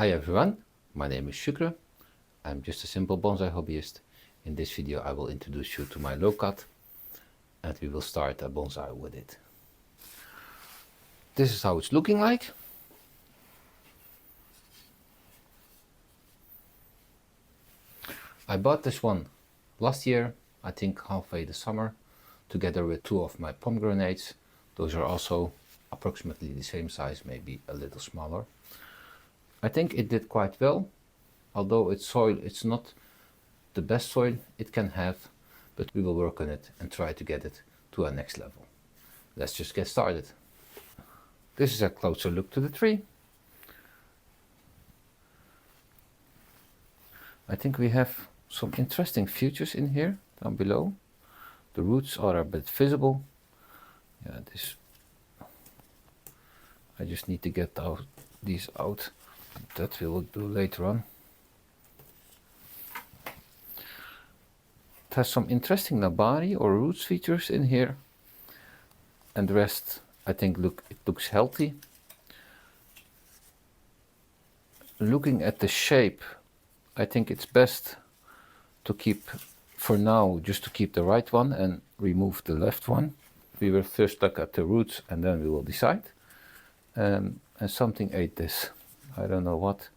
Hi everyone, my name is Shukra. I'm just a simple bonsai hobbyist. In this video I will introduce you to my Loquat and we will start a bonsai with it. This is how it's looking like. I bought this one last year, I think halfway the summer, together with two of my pomegranates. Those are also approximately the same size, maybe a little smaller. I think it did quite well, although its soil, it's not the best soil it can have, but we will work on it and try to get it to our next level. Let's just get started. This is a closer look to the tree. I think we have some interesting features in here down below. The roots are a bit visible. Yeah, this, I just need to get these out. That we will do later on. It has some interesting nabari or roots features in here, and the rest I think it looks healthy. Looking at the shape, I think it's best to keep, for now, just to keep the right one and remove the left one. We will first look at the roots and then we will decide. And something ate this. I don't know what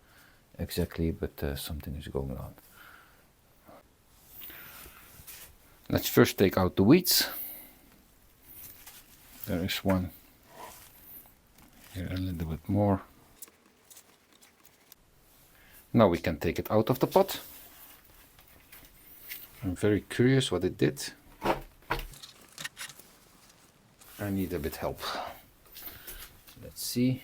exactly, but something is going on. Let's first take out the weeds. There is one here, a little bit more. Now we can take it out of the pot. I'm very curious what it did. I need a bit help. Let's see.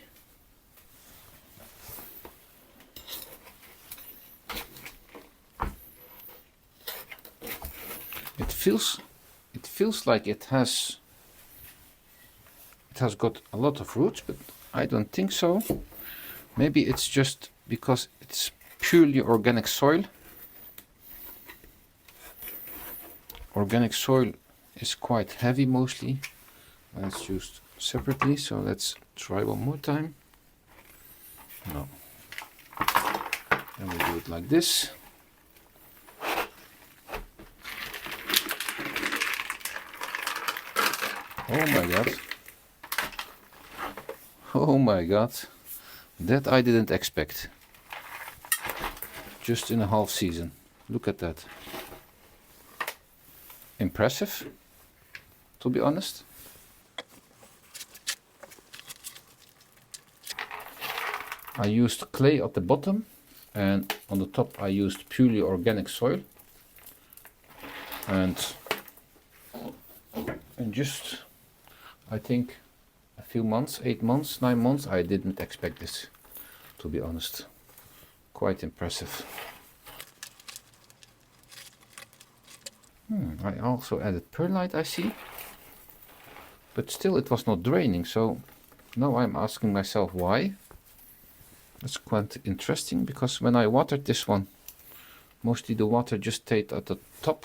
It feels like it has got a lot of roots, but I don't think so. Maybe it's just because it's purely organic soil. Organic soil is quite heavy mostly when it's used separately, so let's try one more time. No. And we do it like this. Oh my god. Oh my god. That I didn't expect. Just in a half season. Look at that. Impressive, to be honest. I used clay at the bottom and on the top I used purely organic soil. And just, I think a few months, 8 months, 9 months, I didn't expect this, to be honest. Quite impressive. I also added perlite, I see. But still it was not draining, so now I'm asking myself why. That's quite interesting, because when I watered this one, mostly the water just stayed at the top.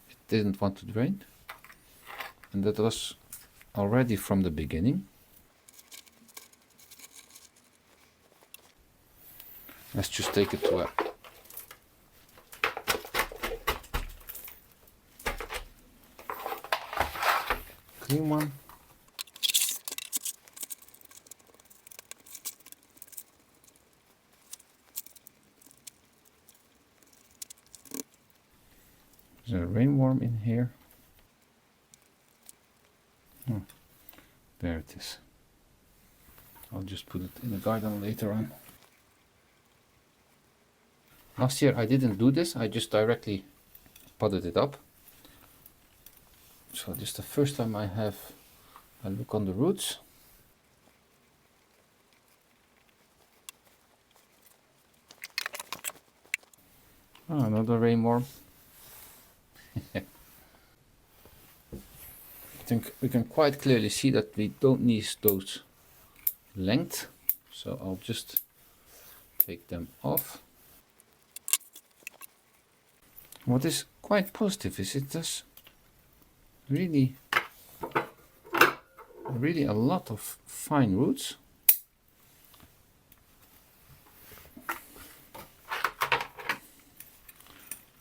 It didn't want to drain. And that was already from the beginning. Let's just take it to a clean one. There's a rainworm in here. Oh, there it is. I'll just put it in the garden later on. Last year I didn't do this, I just directly potted it up. So this is the first time I have a look on the roots. Oh, another rainworm. I think we can quite clearly see that we don't need those length, so I'll just take them off. What is quite positive is it does really a lot of fine roots.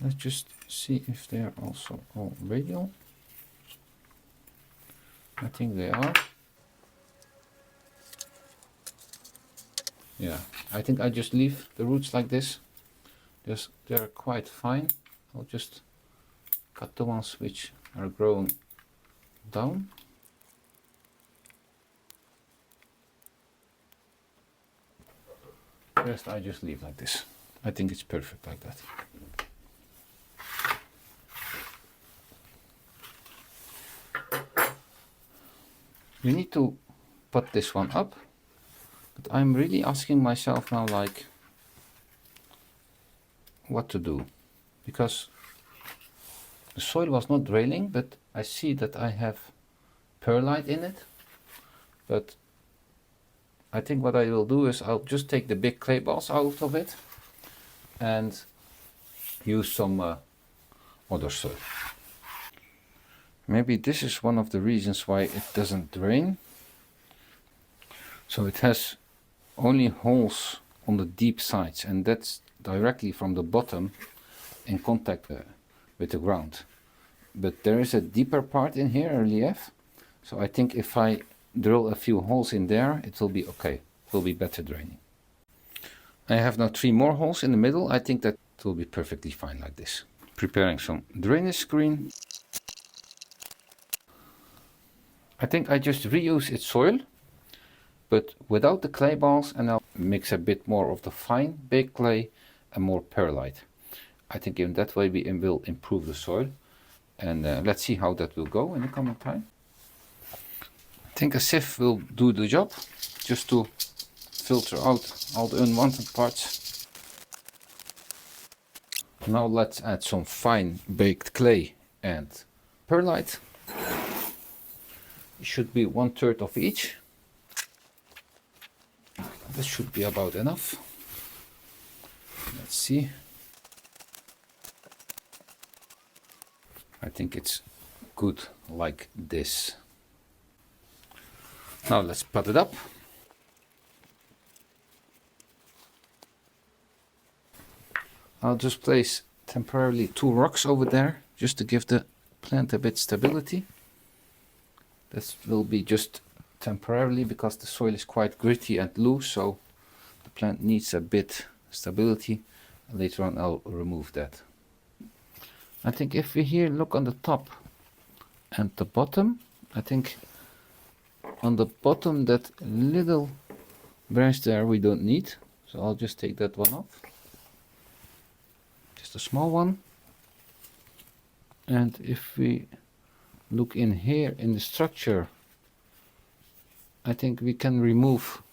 Let's just see if they are also all radial. I think they are. Yeah, I think I just leave the roots like this. They're quite fine. I'll just cut the ones which are grown down. The rest I just leave like this. I think it's perfect like that. You need to put this one up, but I'm really asking myself now, like, what to do, because the soil was not draining, but I see that I have perlite in it. But I think what I will do is I'll just take the big clay balls out of it and use some other soil. Maybe this is one of the reasons why it doesn't drain. So it has only holes on the deep sides, and that's directly from the bottom in contact with the ground. But there is a deeper part in here, a relief. So I think if I drill a few holes in there, it will be okay. It will be better draining. I have now 3 more holes in the middle. I think that it will be perfectly fine like this. Preparing some drainage screen. I think I just reuse its soil, but without the clay balls, and I'll mix a bit more of the fine baked clay and more perlite. I think in that way we will improve the soil, and let's see how that will go in the coming time. I think a sieve will do the job, just to filter out all the unwanted parts. Now let's add some fine baked clay and perlite. It should be 1/3 of each. This should be about enough. Let's see. I think it's good like this. Now let's pot it up. I'll just place temporarily 2 rocks over there, just to give the plant a bit stability. This will be just temporarily because the soil is quite gritty and loose, so the plant needs a bit stability. Later on I'll remove that. I think if we here look on the top and the bottom, I think on the bottom that little branch there we don't need, so I'll just take that one off. Just a small one. And if we look in here in the structure, I think we can remove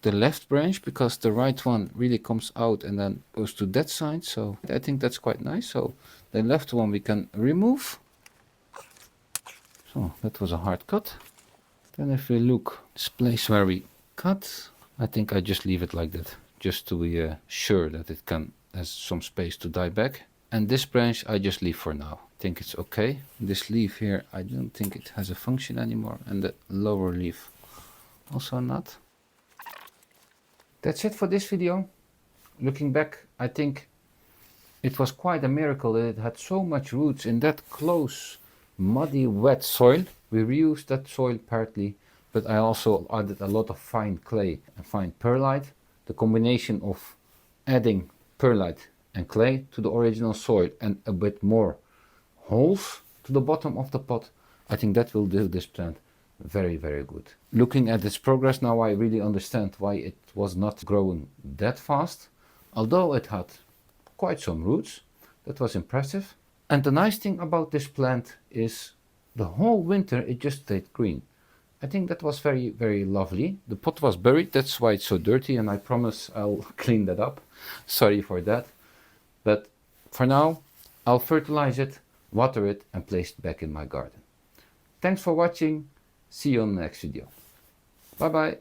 the left branch because the right one really comes out and then goes to that side, so I think that's quite nice. So the left one we can remove. So that was a hard cut. Then if we look this place where we cut, I think I just leave it like that, just to be sure that it has some space to die back. And this branch I just leave for now. I think it's okay. This leaf here, I don't think it has a function anymore, and the lower leaf also not. That's it for this video. Looking back, I think it was quite a miracle that it had so much roots in that close, muddy, wet soil. We reused that soil partly, but I also added a lot of fine clay and fine perlite. The combination of adding perlite and clay to the original soil and a bit more holes to the bottom of the pot, I think that will do this plant very, very good. Looking at its progress now, I really understand why it was not growing that fast, although it had quite some roots. That was impressive. And the nice thing about this plant is the whole winter it just stayed green. I think that was very, very lovely. The pot was buried, that's why it's so dirty, and I promise I'll clean that up. Sorry for that. But for now, I'll fertilize it, water it, and place it back in my garden. Thanks for watching. See you on the next video. Bye bye.